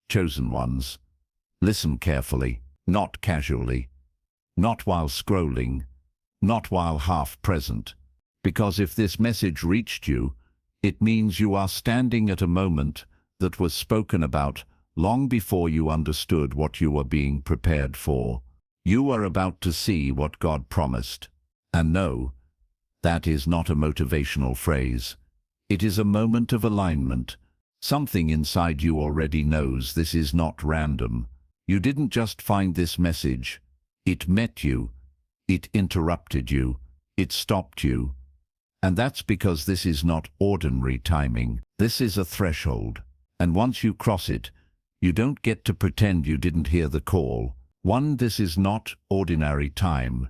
chosen ones. Listen carefully, not casually, not while scrolling, not while half present. Because if this message reached you, it means you are standing at a moment that was spoken about long before you understood what you were being prepared for. You are about to see what God promised. And no, that is not a motivational phrase. It is a moment of alignment. Something inside you already knows this is not random. You didn't just find this message. It met you. It interrupted you. It stopped you. And that's because this is not ordinary timing. This is a threshold. And once you cross it, you don't get to pretend you didn't hear the call. This is not ordinary time.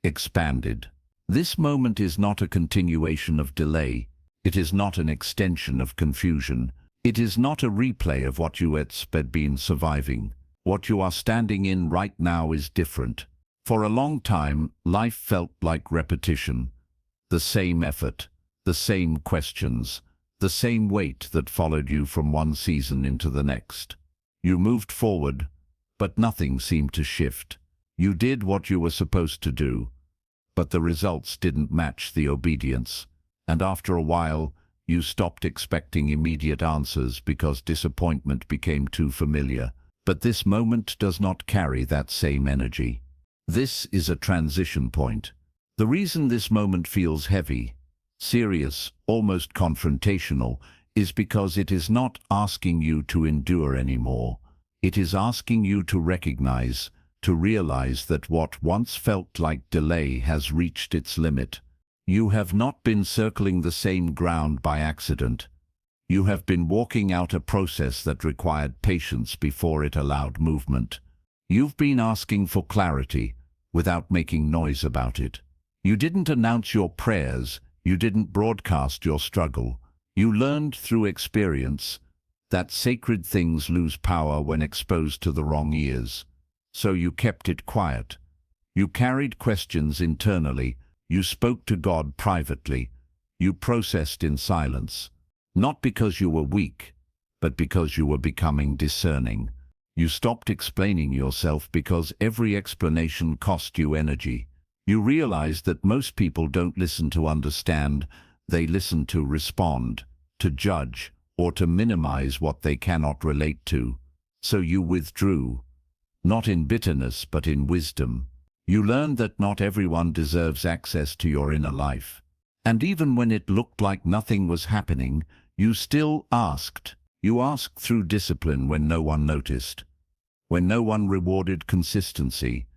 Expanded. This moment is not a continuation of delay. It is not an extension of confusion. It is not a replay of what you had been surviving. What you are standing in right now is different. For a long time, life felt like repetition. The same effort, the same questions, the same weight that followed you from one season into the next. You moved forward, but nothing seemed to shift. You did what you were supposed to do, but the results didn't match the obedience. And after a while, you stopped expecting immediate answers because disappointment became too familiar. But this moment does not carry that same energy. This is a transition point. The reason this moment feels heavy, serious, almost confrontational, is because it is not asking you to endure anymore. It is asking you to recognize, to realize that what once felt like delay has reached its limit. You have not been circling the same ground by accident. You have been walking out a process that required patience before it allowed movement. You've been asking for clarity without making noise about it. You didn't announce your prayers. You didn't broadcast your struggle. You learned through experience that sacred things lose power when exposed to the wrong ears. So you kept it quiet. You carried questions internally. You spoke to God privately. You processed in silence. Not because you were weak, but because you were becoming discerning. You stopped explaining yourself because every explanation cost you energy. You realized that most people don't listen to understand, they listen to respond, to judge, or to minimize what they cannot relate to. So you withdrew, not in bitterness but in wisdom. You learned that not everyone deserves access to your inner life. And even when it looked like nothing was happening, you still asked. You asked through discipline when no one noticed, when no one rewarded consistency,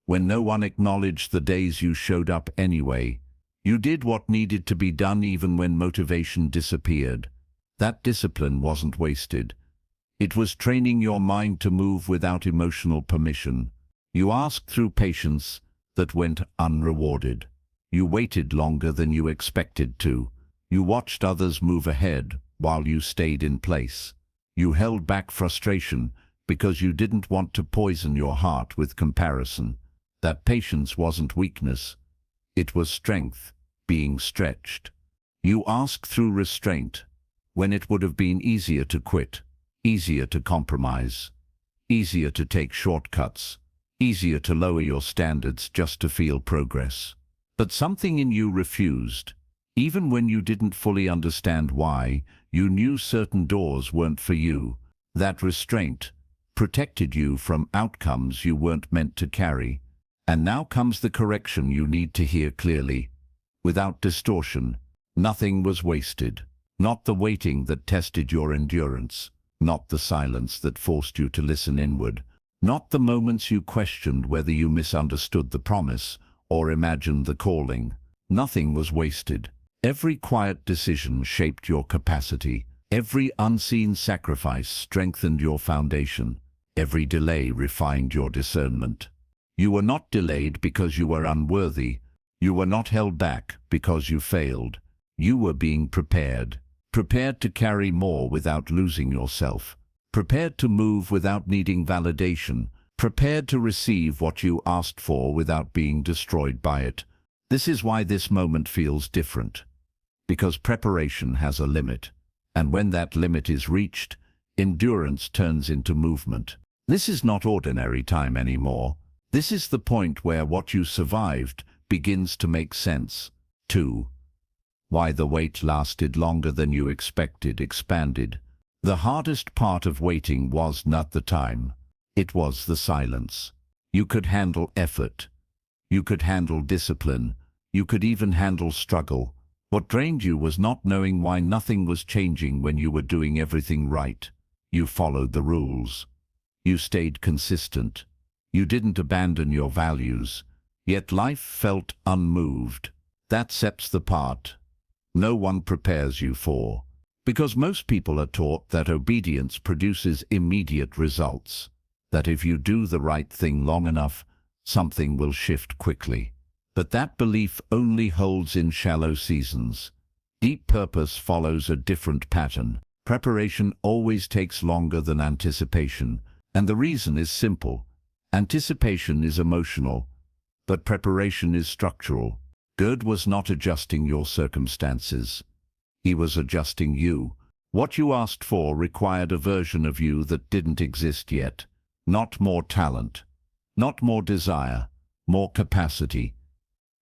when no one acknowledged the days you showed up anyway. You did what needed to be done even when motivation disappeared. That discipline wasn't wasted. It was training your mind to move without emotional permission. You asked through patience that went unrewarded. You waited longer than you expected to. You watched others move ahead while you stayed in place. You held back frustration because you didn't want to poison your heart with comparison. That patience wasn't weakness. It was strength being stretched. You asked through restraint when it would have been easier to quit, easier to compromise, easier to take shortcuts, easier to lower your standards just to feel progress. But something in you refused. Even when you didn't fully understand why, you knew certain doors weren't for you. That restraint protected you from outcomes you weren't meant to carry. And now comes the correction you need to hear clearly. Without distortion, nothing was wasted. Not the waiting that tested your endurance, not the silence that forced you to listen inward, not the moments you questioned whether you misunderstood the promise or imagined the calling. Nothing was wasted. Every quiet decision shaped your capacity. Every unseen sacrifice strengthened your foundation. Every delay refined your discernment. You were not delayed because you were unworthy. You were not held back because you failed. You were being prepared. Prepared to carry more without losing yourself. Prepared to move without needing validation. Prepared to receive what you asked for without being destroyed by it. This is why this moment feels different. Because preparation has a limit. And when that limit is reached, Endurance turns into movement. This is not ordinary time anymore. This is the point where what you survived begins to make sense. 2. Why the wait lasted longer than you expected expanded. The hardest part of waiting was not the time. It was the silence. You could handle effort. You could handle discipline. You could even handle struggle. What drained you was not knowing why nothing was changing when you were doing everything right. You followed the rules. You stayed consistent. You didn't abandon your values. Yet life felt unmoved. That sets the part no one prepares you for. Because most people are taught that obedience produces immediate results. That if you do the right thing long enough, something will shift quickly. But that belief only holds in shallow seasons. Deep purpose follows a different pattern. Preparation always takes longer than anticipation, and the reason is simple. Anticipation is emotional, but preparation is structural. God was not adjusting your circumstances. He was adjusting you. What you asked for required a version of you that didn't exist yet. Not more talent, not more desire, more capacity.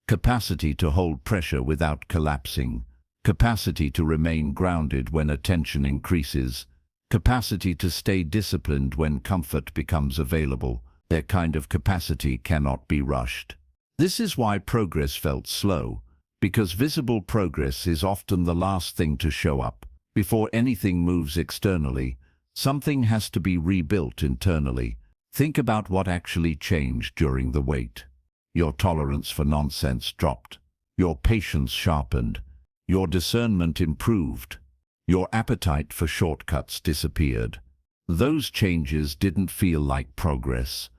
Capacity to hold pressure without collapsing. Capacity to remain grounded when attention increases. Capacity to stay disciplined when comfort becomes available. That kind of capacity cannot be rushed. This is why progress felt slow, because visible progress is often the last thing to show up. Before anything moves externally, something has to be rebuilt internally. Think about what actually changed during the wait. Your tolerance for nonsense dropped. Your patience sharpened. Your discernment improved. Your appetite for shortcuts disappeared. Those changes didn't feel like progress.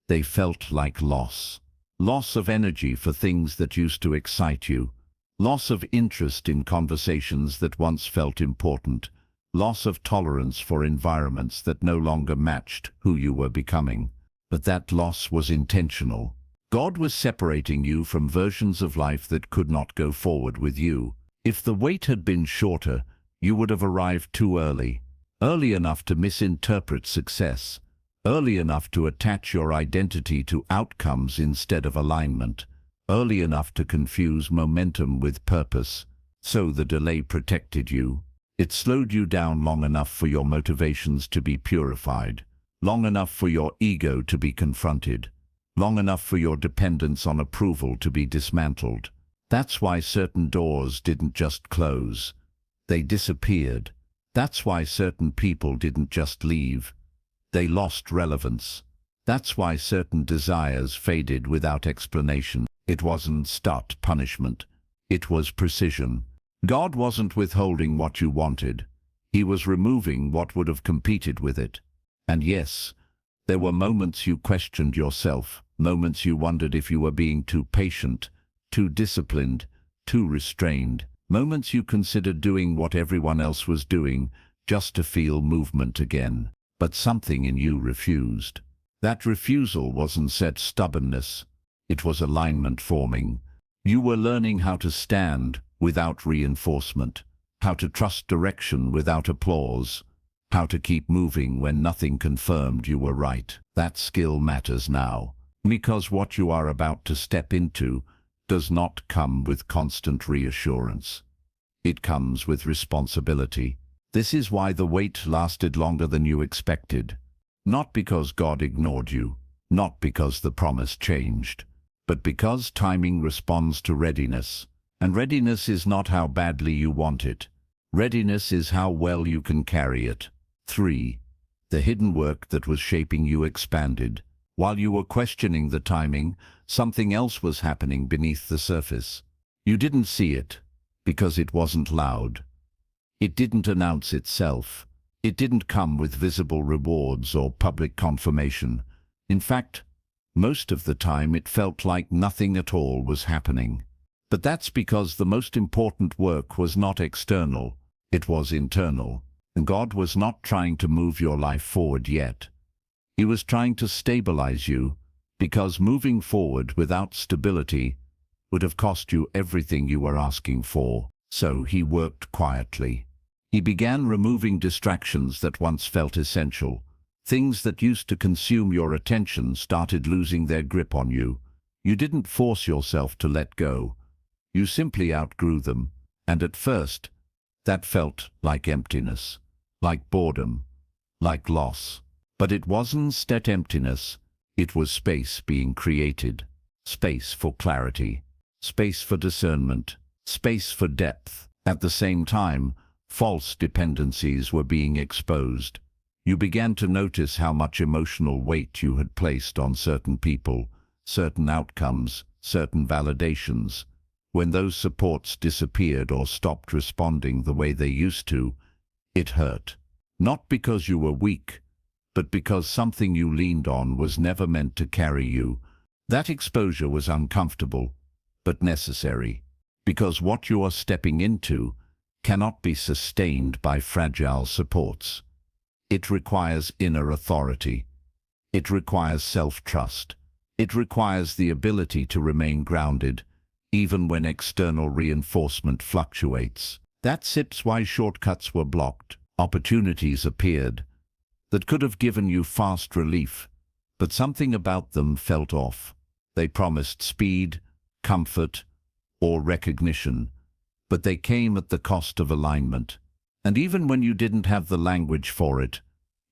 They felt like loss. Loss of energy for things that used to excite you. Loss of interest in conversations that once felt important. Loss of tolerance for environments that no longer matched who you were becoming. But that loss was intentional. God was separating you from versions of life that could not go forward with you. If the wait had been shorter, you would have arrived too early. Early enough to misinterpret success. Early enough to attach your identity to outcomes instead of alignment. Early enough to confuse momentum with purpose. So the delay protected you. It slowed you down long enough for your motivations to be purified. Long enough for your ego to be confronted. Long enough for your dependence on approval to be dismantled. That's why certain doors didn't just close. They disappeared. That's why certain people didn't just leave. They lost relevance. That's why certain desires faded without explanation. It wasn't start punishment. It was precision. God wasn't withholding what you wanted. He was removing what would have competed with it. And yes, there were moments you questioned yourself, moments you wondered if you were being too patient, too disciplined, too restrained, moments you considered doing what everyone else was doing just to feel movement again. But something in you refused. That refusal wasn't set stubbornness. It was alignment forming. You were learning how to stand without reinforcement, how to trust direction without applause, how to keep moving when nothing confirmed you were right. That skill matters now, because what you are about to step into does not come with constant reassurance. It comes with responsibility. This is why the wait lasted longer than you expected. Not because God ignored you, not because the promise changed, but because timing responds to readiness. And readiness is not how badly you want it. Readiness is how well you can carry it. 3. The hidden work that was shaping you expanded. While you were questioning the timing, something else was happening beneath the surface. You didn't see it, because it wasn't loud. It didn't announce itself. It didn't come with visible rewards or public confirmation. In fact, most of the time it felt like nothing at all was happening. But that's because the most important work was not external, it was internal. And God was not trying to move your life forward yet. He was trying to stabilize you, because moving forward without stability would have cost you everything you were asking for. So he worked quietly. He began removing distractions that once felt essential. Things that used to consume your attention started losing their grip on you. You didn't force yourself to let go. You simply outgrew them, and at first, that felt like emptiness, like boredom, like loss. But it wasn't that emptiness, it was space being created. Space for clarity, space for discernment, space for depth. At the same time, false dependencies were being exposed. You began to notice how much emotional weight you had placed on certain people, certain outcomes, certain validations. When those supports disappeared or stopped responding the way they used to, it hurt. Not because you were weak, but because something you leaned on was never meant to carry you. That exposure was uncomfortable, but necessary, because what you are stepping into cannot be sustained by fragile supports. It requires inner authority. It requires self-trust. It requires the ability to remain grounded, even when external reinforcement fluctuates. That's why shortcuts were blocked. Opportunities appeared that could have given you fast relief, but something about them felt off. They promised speed, comfort, or recognition, but they came at the cost of alignment. And even when you didn't have the language for it,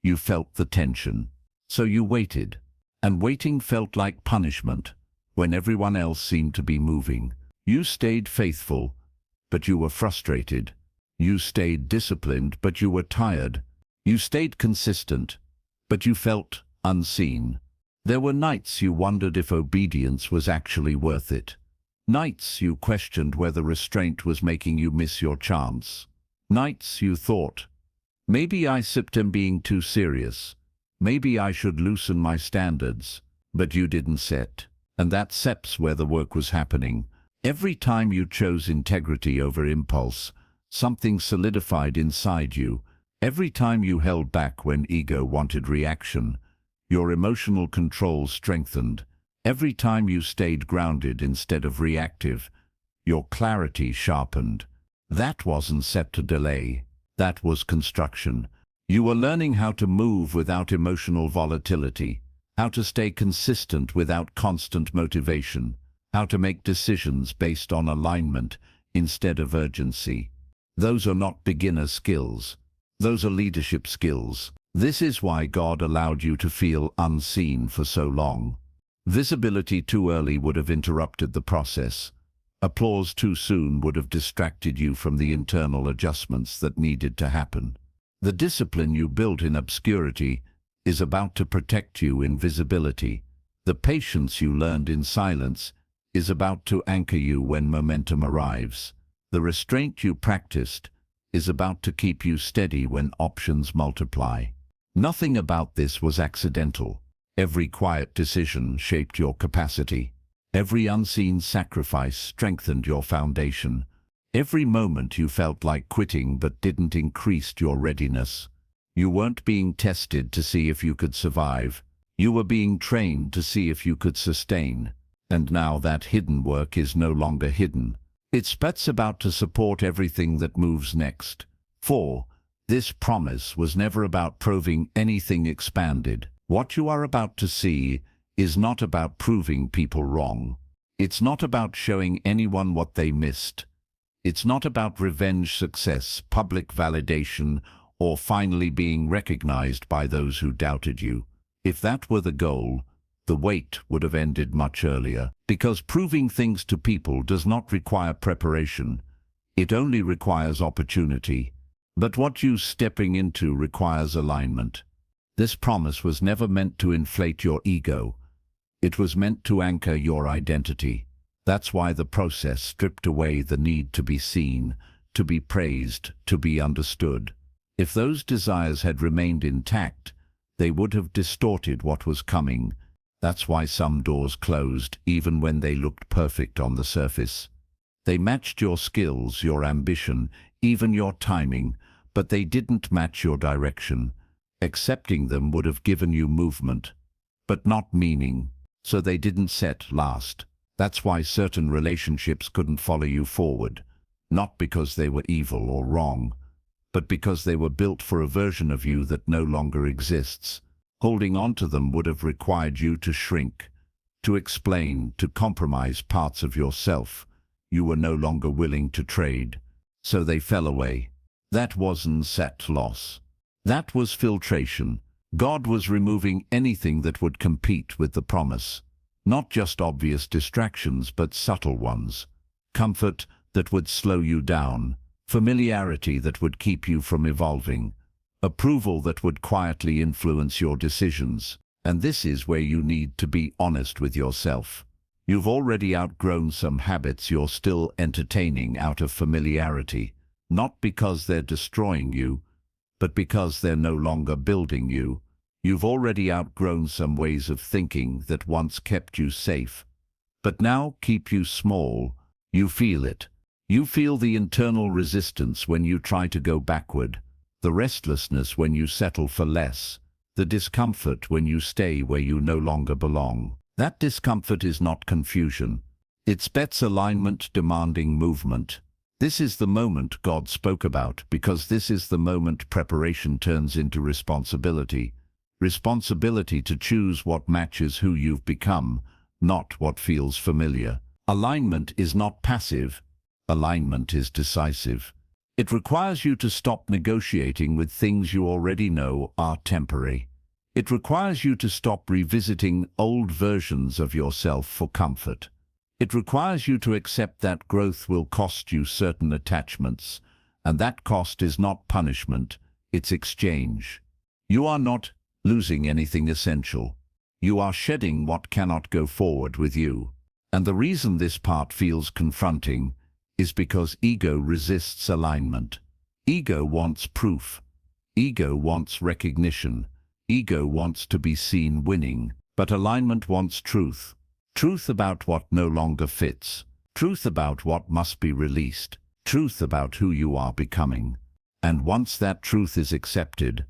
you felt the tension. So you waited, and waiting felt like punishment when everyone else seemed to be moving. You stayed faithful, but you were frustrated. You stayed disciplined, but you were tired. You stayed consistent, but you felt unseen. There were nights you wondered if obedience was actually worth it. Nights you questioned whether restraint was making you miss your chance. Nights you thought, maybe I am being too serious. Maybe I should loosen my standards. But you didn't set. And that's where the work was happening. Every time you chose integrity over impulse, something solidified inside you. Every time you held back when ego wanted reaction, your emotional control strengthened. Every time you stayed grounded instead of reactive, your clarity sharpened. That wasn't set to delay. That was construction. You were learning how to move without emotional volatility, how to stay consistent without constant motivation, how to make decisions based on alignment instead of urgency. Those are not beginner skills. Those are leadership skills. This is why God allowed you to feel unseen for so long. Visibility too early would have interrupted the process. Applause too soon would have distracted you from the internal adjustments that needed to happen. The discipline you built in obscurity is about to protect you in visibility. The patience you learned in silence is about to anchor you when momentum arrives. The restraint you practiced is about to keep you steady when options multiply. Nothing about this was accidental. Every quiet decision shaped your capacity. Every unseen sacrifice strengthened your foundation. Every moment you felt like quitting but didn't increase your readiness. You weren't being tested to see if you could survive. You were being trained to see if you could sustain. And now that hidden work is no longer hidden. It's about to support everything that moves next. 4. This promise was never about proving anything expanded. What you are about to see is not about proving people wrong. It's not about showing anyone what they missed. It's not about revenge success, public validation, or finally being recognized by those who doubted you. If that were the goal, the wait would have ended much earlier. Because proving things to people does not require preparation. It only requires opportunity. But what you're stepping into requires alignment. This promise was never meant to inflate your ego. It was meant to anchor your identity. That's why the process stripped away the need to be seen, to be praised, to be understood. If those desires had remained intact, they would have distorted what was coming. That's why some doors closed, even when they looked perfect on the surface. They matched your skills, your ambition, even your timing, but they didn't match your direction. Accepting them would have given you movement, but not meaning, so they didn't last. That's why certain relationships couldn't follow you forward, not because they were evil or wrong, but because they were built for a version of you that no longer exists. Holding on to them would have required you to shrink, to explain, to compromise parts of yourself you were no longer willing to trade. So they fell away. That wasn't set loss. That was filtration. God was removing anything that would compete with the promise. Not just obvious distractions, but subtle ones. Comfort that would slow you down. Familiarity that would keep you from evolving. Approval that would quietly influence your decisions. And this is where you need to be honest with yourself. You've already outgrown some habits you're still entertaining out of familiarity, not because they're destroying you, but because they're no longer building you. You've already outgrown some ways of thinking that once kept you safe, but now keep you small. You feel it. You feel the internal resistance when you try to go backward, the restlessness when you settle for less, the discomfort when you stay where you no longer belong. That discomfort is not confusion. It's Bet's alignment demanding movement. This is the moment God spoke about, because this is the moment preparation turns into responsibility. Responsibility to choose what matches who you've become, not what feels familiar. Alignment is not passive. Alignment is decisive. It requires you to stop negotiating with things you already know are temporary. It requires you to stop revisiting old versions of yourself for comfort. It requires you to accept that growth will cost you certain attachments, and that cost is not punishment, it's exchange. You are not losing anything essential. You are shedding what cannot go forward with you. And the reason this part feels confronting is because ego resists alignment. Ego wants proof. Ego wants recognition. Ego wants to be seen winning, but alignment wants truth. Truth about what no longer fits. Truth about what must be released. Truth about who you are becoming. And once that truth is accepted,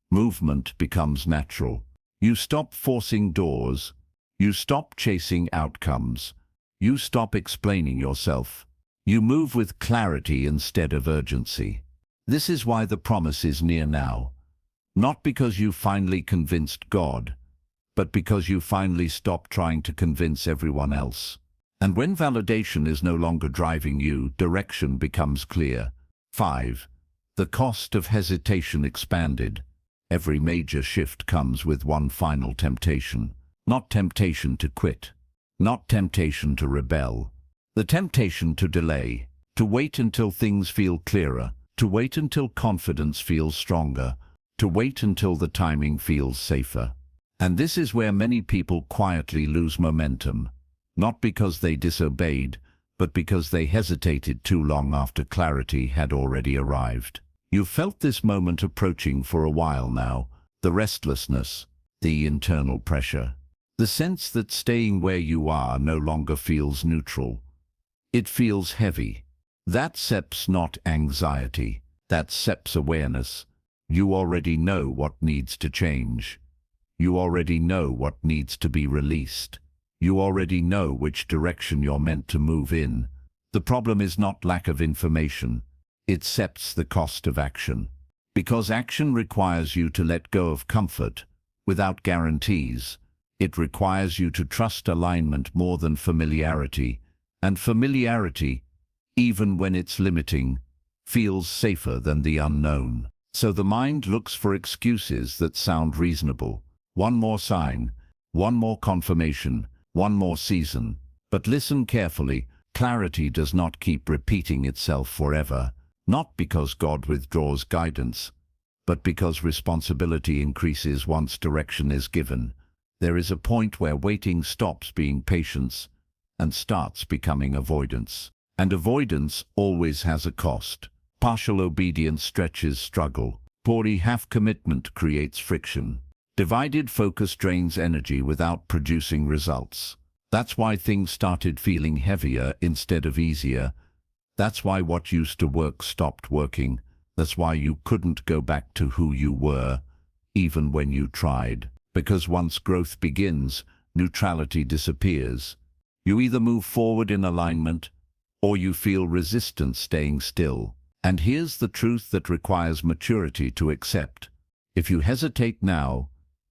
movement becomes natural. You stop forcing doors. You stop chasing outcomes. You stop explaining yourself. You move with clarity instead of urgency. This is why the promise is near now. Not because you finally convinced God, but because you finally stopped trying to convince everyone else. And when validation is no longer driving you, direction becomes clear. 5. The cost of hesitation expanded. Every major shift comes with one final temptation. Not temptation to quit. Not temptation to rebel. The temptation to delay. To wait until things feel clearer. To wait until confidence feels stronger. To wait until the timing feels safer. And this is where many people quietly lose momentum. Not because they disobeyed, but because they hesitated too long after clarity had already arrived. You've felt this moment approaching for a while now. The restlessness, the internal pressure. The sense that staying where you are no longer feels neutral. It feels heavy. That's not anxiety. That's awareness. You already know what needs to change. You already know what needs to be released. You already know which direction you're meant to move in. The problem is not lack of information. It sets the cost of action. Because action requires you to let go of comfort without guarantees. It requires you to trust alignment more than familiarity. And familiarity, even when it's limiting, feels safer than the unknown. So the mind looks for excuses that sound reasonable. One more sign, one more confirmation, one more season. But listen carefully, clarity does not keep repeating itself forever. Not because God withdraws guidance, but because responsibility increases once direction is given. There is a point where waiting stops being patience and starts becoming avoidance. And avoidance always has a cost. Partial obedience stretches struggle. Poorly half commitment creates friction. Divided focus drains energy without producing results. That's why things started feeling heavier instead of easier. That's why what used to work stopped working. That's why you couldn't go back to who you were, even when you tried. Because once growth begins, neutrality disappears. You either move forward in alignment, or you feel resistance staying still. And here's the truth that requires maturity to accept. If you hesitate now,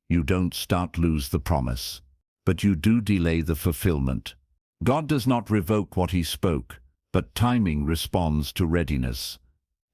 you don't lose the promise, but you do delay the fulfillment. God does not revoke what he spoke, but timing responds to readiness.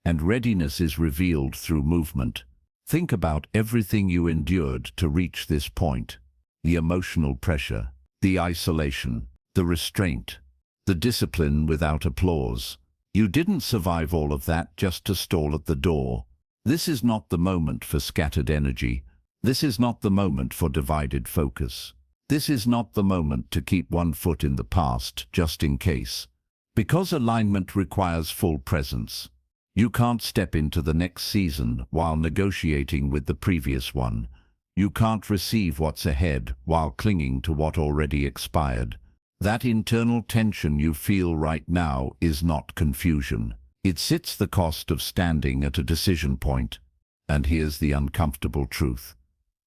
And readiness is revealed through movement. Think about everything you endured to reach this point. The emotional pressure, the isolation, the restraint, the discipline without applause. You didn't survive all of that just to stall at the door. This is not the moment for scattered energy. This is not the moment for divided focus. This is not the moment to keep one foot in the past just in case. Because alignment requires full presence. You can't step into the next season while negotiating with the previous one. You can't receive what's ahead while clinging to what already expired. That internal tension you feel right now is not confusion. It sits the cost of standing at a decision point. And here's the uncomfortable truth.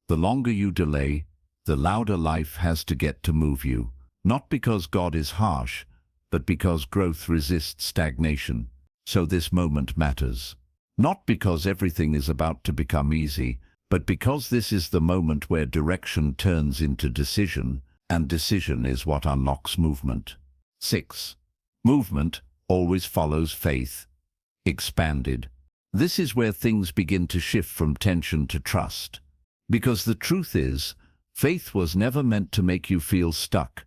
The longer you delay, the louder life has to get to move you. Not because God is harsh, but because growth resists stagnation. So this moment matters. Not because everything is about to become easy, but because this is the moment where direction turns into decision, and decision is what unlocks movement. 6. Movement always follows faith. Expanded. This is where things begin to shift from tension to trust. Because the truth is, faith was never meant to make you feel stuck.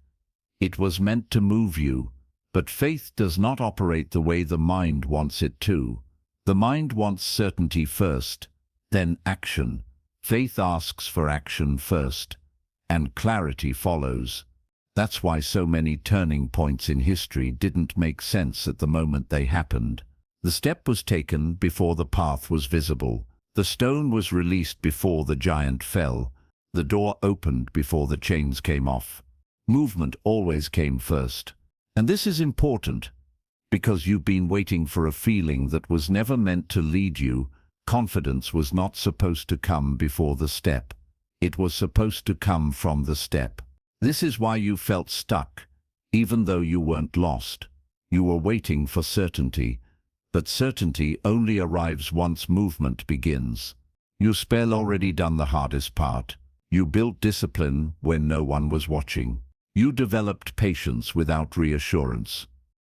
It was meant to move you. But faith does not operate the way the mind wants it to. The mind wants certainty first, then action. Faith asks for action first, and clarity follows. That's why so many turning points in history didn't make sense at the moment they happened. The step was taken before the path was visible. The stone was released before the giant fell. The door opened before the chains came off. Movement always came first. And this is important, because you've been waiting for a feeling that was never meant to lead you. Confidence was not supposed to come before the step. It was supposed to come from the step. This is why you felt stuck, even though you weren't lost. You were waiting for certainty, but certainty only arrives once movement begins. You spell already done the hardest part. You built discipline when no one was watching. You developed patience without reassurance.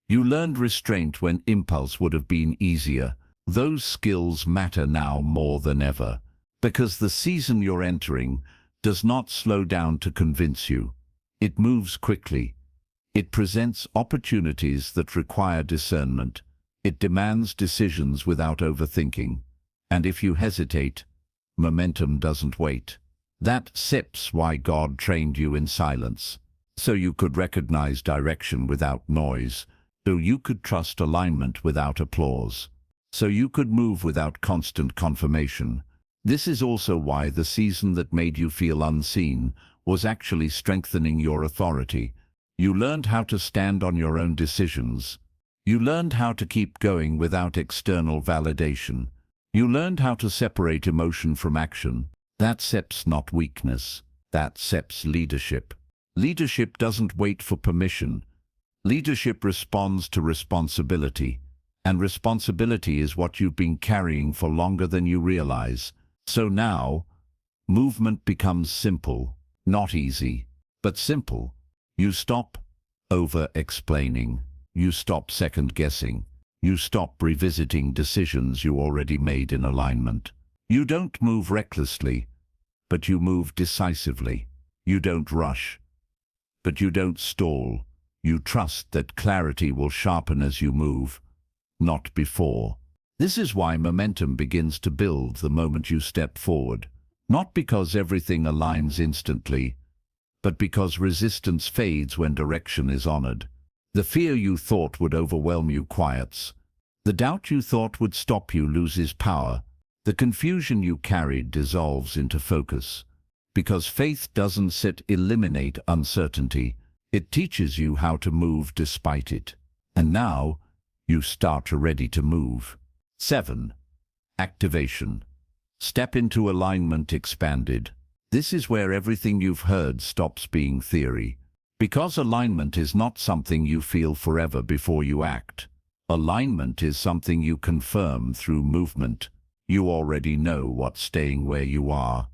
You learned restraint when impulse would have been easier. Those skills matter now more than ever, because the season you're entering does not slow down to convince you. It moves quickly. It presents opportunities that require discernment. It demands decisions without overthinking. And if you hesitate, momentum doesn't wait. That's why God trained you in silence. So you could recognize direction without noise. So you could trust alignment without applause. So you could move without constant confirmation. This is also why the season that made you feel unseen was actually strengthening your authority. You learned how to stand on your own decisions. You learned how to keep going without external validation. You learned how to separate emotion from action. That's not weakness. That's leadership. Leadership doesn't wait for permission. Leadership responds to responsibility. And responsibility is what you've been carrying for longer than you realize. So now, movement becomes simple, not easy, but simple. You stop over-explaining. You stop second-guessing. You stop revisiting decisions you already made in alignment. You don't move recklessly, but you move decisively. You don't rush, but you don't stall. You trust that clarity will sharpen as you move, not before. This is why momentum begins to build the moment you step forward. Not because everything aligns instantly, but because resistance fades when direction is honored. The fear you thought would overwhelm you quiets. The doubt you thought would stop you loses power. The confusion you carried dissolves into focus. Because faith doesn't eliminate uncertainty. It teaches you how to move despite it. And now, you start ready to move. 7. Activation. Step into alignment expanded. This is where everything you've heard stops being theory. Because alignment is not something you feel forever before you act. Alignment is something you confirm through movement. You already know what staying where you are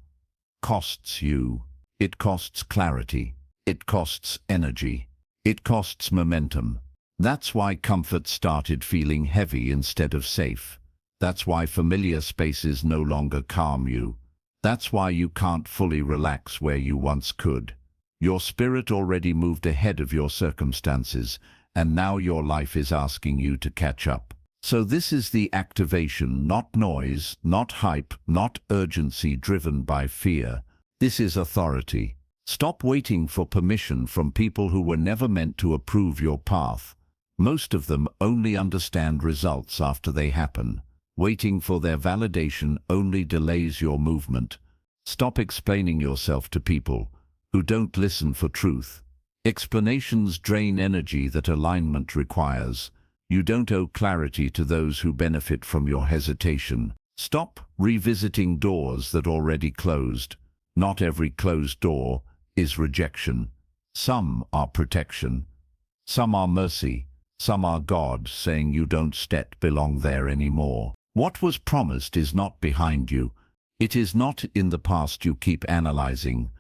costs you. It costs clarity. It costs energy. It costs momentum. That's why comfort started feeling heavy instead of safe. That's why familiar spaces no longer calm you. That's why you can't fully relax where you once could. Your spirit already moved ahead of your circumstances, and now your life is asking you to catch up. So this is the activation, not noise, not hype, not urgency driven by fear. This is authority. Stop waiting for permission from people who were never meant to approve your path. Most of them only understand results after they happen. Waiting for their validation only delays your movement. Stop explaining yourself to people who don't listen for truth. Explanations drain energy that alignment requires. You don't owe clarity to those who benefit from your hesitation. Stop revisiting doors that already closed. Not every closed door is rejection. Some are protection. Some are mercy. Some are God saying you don't belong there anymore. What was promised is not behind you. It is not in the past you keep analyzing.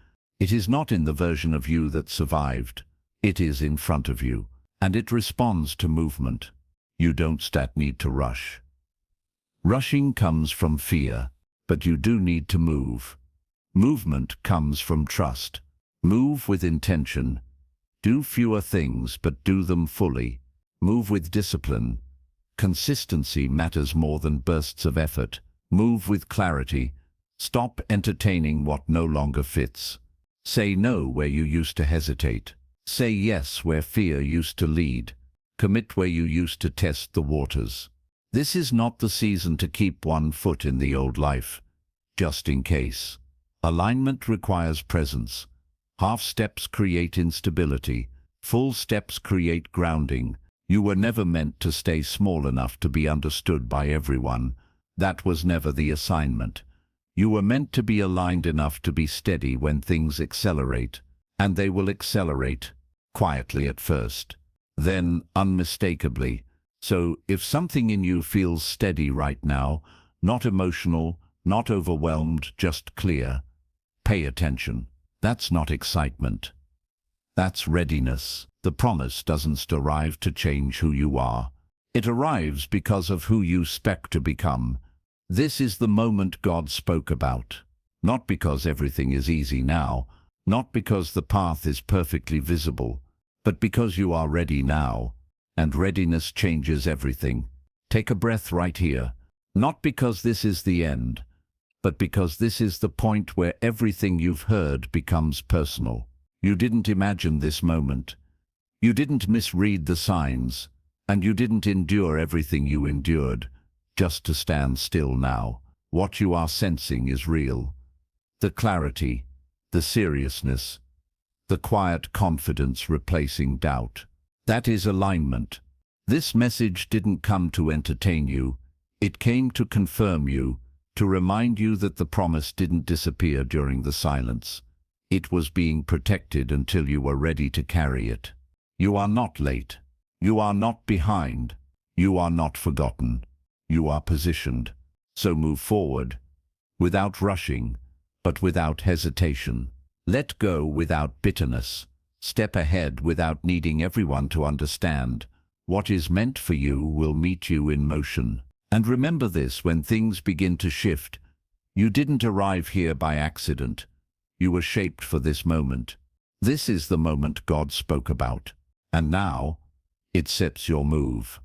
It is not in the version of you that survived. It is in front of you, and it responds to movement. You don't need to rush. Rushing comes from fear, but you do need to move. Movement comes from trust. Move with intention. Do fewer things, but do them fully. Move with discipline. Consistency matters more than bursts of effort. Move with clarity. Stop entertaining what no longer fits. Say no where you used to hesitate. Say yes where fear used to lead. Commit where you used to test the waters. This is not the season to keep one foot in the old life, just in case. Alignment requires presence. Half steps create instability. Full steps create grounding. You were never meant to stay small enough to be understood by everyone. That was never the assignment. You were meant to be aligned enough to be steady when things accelerate. And they will accelerate, quietly at first, then unmistakably. So if something in you feels steady right now, not emotional, not overwhelmed, just clear, pay attention. That's not excitement. That's readiness. The promise doesn't arrive to change who you are. It arrives because of who you expect to become. This is the moment God spoke about. Not because everything is easy now, not because the path is perfectly visible, but because you are ready now, and readiness changes everything. Take a breath right here, not because this is the end, but because this is the point where everything you've heard becomes personal. You didn't imagine this moment. You didn't misread the signs, and you didn't endure everything you endured, just to stand still now. What you are sensing is real. The clarity, the seriousness, the quiet confidence replacing doubt. That is alignment. This message didn't come to entertain you. It came to confirm you, to remind you that the promise didn't disappear during the silence. It was being protected until you were ready to carry it. You are not late. You are not behind. You are not forgotten. You are positioned. So move forward, without rushing, but without hesitation. Let go without bitterness. Step ahead without needing everyone to understand. What is meant for you will meet you in motion. And remember this: when things begin to shift, you didn't arrive here by accident. You were shaped for this moment. This is the moment God spoke about. And now, it sets your move.